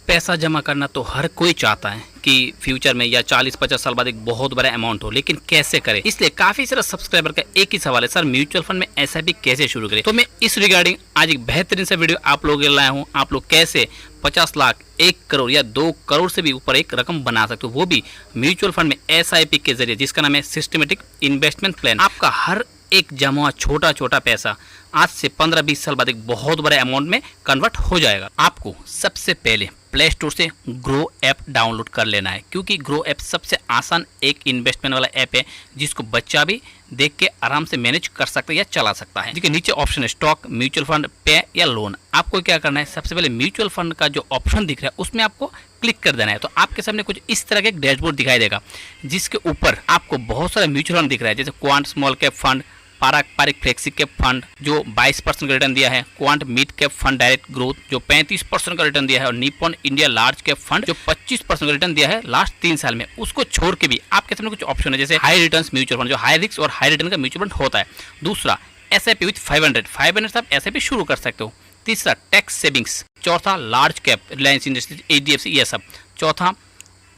पैसा जमा करना तो हर कोई चाहता है कि फ्यूचर में या 40-50 साल बाद एक बहुत बड़ा अमाउंट हो, लेकिन कैसे करें। इसलिए काफी सारे सब्सक्राइबर का एक ही सवाल है, सर म्यूचुअल फंड में एसआईपी कैसे शुरू करें। तो मैं इस रिगार्डिंग आज एक बेहतरीन सा वीडियो आप लोगों के लिए लाया हूँ। आप लोग कैसे 50 लाख, 1 करोड़ या 2 करोड़ से भी ऊपर एक रकम बना सकते हो, वो भी म्यूचुअल फंड में एसआईपी के जरिए, जिसका नाम है सिस्टमेटिक इन्वेस्टमेंट प्लान। आपका हर एक जमा हुआ छोटा छोटा पैसा आज से 15-20 साल बाद एक बहुत बड़े अमाउंट में कन्वर्ट हो जाएगा। आपको सबसे पहले प्ले स्टोर से ग्रो ऐप डाउनलोड कर लेना है, क्योंकि ग्रो ऐप सबसे आसान एक इन्वेस्टमेंट वाला ऐप है जिसको बच्चा भी देख के आराम से मैनेज कर सकता है या चला सकता है। देखिए नीचे ऑप्शन है स्टॉक, म्यूचुअल फंड, पे या लोन। आपको क्या करना है, सबसे पहले म्यूचुअल फंड का जो ऑप्शन दिख रहा है उसमें आपको क्लिक कर देना है। तो आपके सामने कुछ इस तरह का एक डैशबोर्ड दिखाई देगा, जिसके ऊपर आपको बहुत सारे म्यूचुअल फंड दिख रहा है, जैसे क्वांट स्मॉल कैप फंड, पारंपरिक फ्लेक्सी कैप फंड जो 22% का रिटर्न दिया है, quant mid cap fund direct growth जो 35% का रिटर्न दिया है, और Nippon India large cap fund जो 25% का रिटर्न दिया है लास्ट 3 साल में। उसको छोड़ के भी आपके सामने कुछ ऑप्शन है, जैसे हाई रिटर्न्स म्यूचुअल फंड जो हाई रिस्क और हाई रिटर्न का म्यूचुअल फंड होता है। दूसरा एसआईपी विथ 500 से आप एसआईपी शुरू कर सकते हो। तीसरा टैक्स सेविंग्स। चौथा large cap, Reliance industries, HDFC, ये सब। चौथा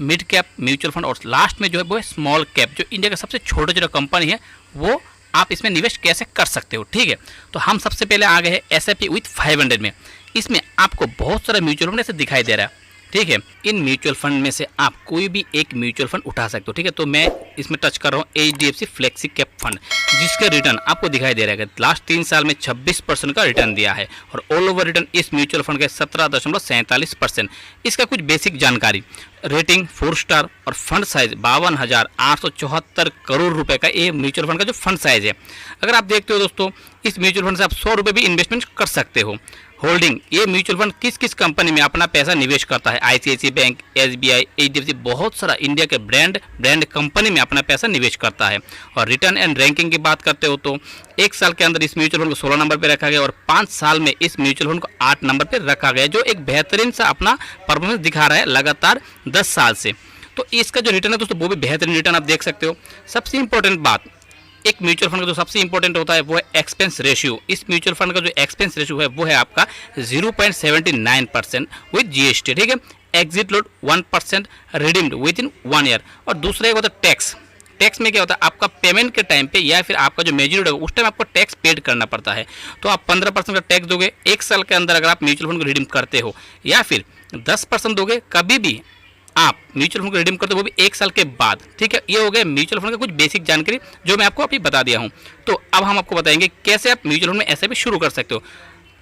मिड कैप म्यूचुअल फंड, और लास्ट में जो है वो है स्मॉल कैप, जो इंडिया का सबसे छोटा छोटा कंपनी है, वो आप इसमें निवेश कैसे कर सकते हो। ठीक है, तो हम सबसे पहले आ गए हैं एसआईपी विथ 500 में। इसमें आपको बहुत सारा म्यूचुअल फंड ऐसे दिखाई दे रहा है। ठीक है, इन म्यूचुअल फंड में से आप कोई भी एक म्यूचुअल फंड उठा सकते हो। ठीक है, तो मैं इसमें टच कर रहा हूँ एचडीएफसी फ्लेक्सी कैप फंड, जिसका रिटर्न आपको दिखाई दे रहा है लास्ट 3 साल में 26% का रिटर्न दिया है, और ऑल ओवर रिटर्न इस म्यूचुअल फंड का 17.47%। इसका कुछ बेसिक जानकारी, रेटिंग 4 स्टार और फंड साइज 52,874 करोड़ रुपए का ये म्यूचुअल फंड का जो फंड साइज है। अगर आप देखते हो दोस्तों, इस म्यूचुअल फंड से आप 100 रुपये भी इन्वेस्टमेंट कर सकते हो। होल्डिंग, ये म्यूचुअल फंड किस किस कंपनी में अपना पैसा निवेश करता है, आईसीआईसीआई बैंक, एसबीआई, एचडीएफसी, बहुत सारा इंडिया के ब्रांड कंपनी में अपना पैसा निवेश करता है। और रिटर्न एंड रैंकिंग की बात करते हो तो 1 साल के अंदर इस म्यूचुअल फंड को 16 नंबर पर रखा गया, और 5 साल में इस म्यूचुअल फंड को 8 नंबर पर रखा गया, जो एक बेहतरीन सा अपना परफॉर्मेंस दिखा रहा है लगातार 10 साल से। तो इसका जो रिटर्न है दोस्तों, वो भी बेहतरीन रिटर्न आप देख सकते हो। सबसे इंपॉर्टेंट बात, एक म्यूचुअल फंड का जो सबसे इंपॉर्टेंट होता है वो है एक्सपेंस रेशियो। इस म्यूचुअल फंड का जो एक्सपेंस रेशियो है वो है आपका 0.79% विद जीएसटी। ठीक है, exit load 1%, redeemed with in 1 year. और दूसरा एक होता है टैक्स। टैक्स में क्या होता है, आपका पेमेंट के टाइम पे या फिर आपका जो मेच्योरिटी होगा उस टाइम आपको टैक्स पेड करना पड़ता है। तो आप 15% का टैक्स दोगे 1 साल के अंदर अगर आप म्यूचुअल फंड को रिडीम करते हो, या फिर 10% दोगे कभी भी आप म्यूचुअल फंड को रिडीम करते हो, वो भी 1 साल के बाद। ठीक है, ये हो गया म्यूचुअल फंड का कुछ बेसिक जानकारी जो मैं आपको अभी बता दिया हूँ। तो अब हम आपको बताएंगे कैसे आप म्यूचुअल फंड में एसआईपी शुरू कर सकते हो।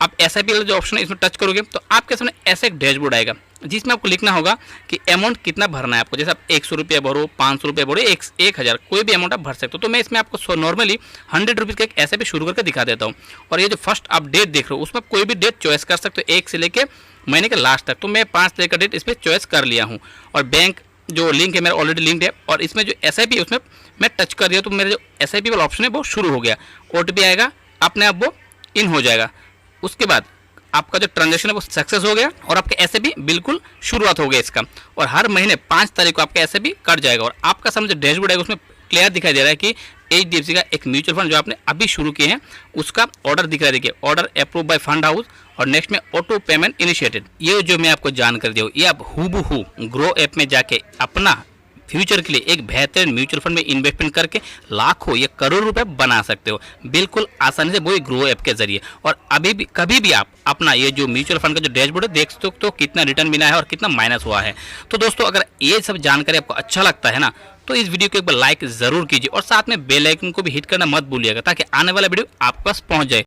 आप एसआईपी वाला जो ऑप्शन है इसमें टच करोगे तो आपके सामने ऐसा एक डैशबोर्ड आएगा, जिसमें आपको लिखना होगा कि अमाउंट कितना भरना है आपको। जैसे आप 100 रुपये भरो, 500 रुपये भरो, 1000, कोई भी अमाउंट आप भर सकते हो। तो मैं इसमें आपको नॉर्मली 100 रुपीज़ का एक एसआईपी शुरू करके दिखा देता हूँ। और ये जो फर्स्ट आप डेट देख रहे हो उसमें कोई भी डेट चॉइस कर सकते हो, 1 से लेके महीने के लास्ट तक। तो मैं 5 तारीख का डेट इस पर चॉइस कर लिया हूँ, और बैंक जो लिंक है मेरा ऑलरेडी लिंक्ड है, और इसमें जो एसआईपी है उसमें मैं टच कर दिया तो मेरा जो एसआईपी वाला ऑप्शन है वो शुरू हो गया। ओटीपी आएगा, अपने आप वो इन हो जाएगा। उसके बाद आपका जो ट्रांजेक्शन है वो सक्सेस हो गया, और आपका एसआईपी बिल्कुल शुरुआत हो गया इसका। और हर महीने 5 तारीख को आपका एसआईपी कट जाएगा, और आपका सामने जो डैशबोर्ड है उसमें क्लियर दिखाई दे रहा है कि एचडीएफसी का एक म्यूचुअल फंड जो आपने अभी शुरू किए हैं उसका ऑर्डर दिख रहा है। देखिए, order approve by fund house, और नेक्स्ट में ऑटो पेमेंट इनिशिएटेड। ये जो मैं आपको जानकारी दी हूँ, ये आप हूबहू ग्रो ऐप में जाके अपना फ्यूचर के लिए एक बेहतरीन म्यूचुअल फंड में इन्वेस्टमेंट करके लाखों या करोड़ रुपए बना सकते हो, बिल्कुल आसानी से, वो एक ग्रो ऐप के जरिए। और अभी भी कभी भी आप अपना ये जो म्यूचुअल फंड का जो डैशबोर्ड है देख सकते हो कितना रिटर्न मिला है और कितना माइनस हुआ है। तो दोस्तों, अगर ये सब जानकारी आपको अच्छा लगता है ना, तो इस वीडियो को एक बार लाइक जरूर कीजिए, और साथ में बेल आइकन को भी हिट करना मत भूलिएगा, ताकि आने वाला वीडियो आपके पास पहुंच जाए।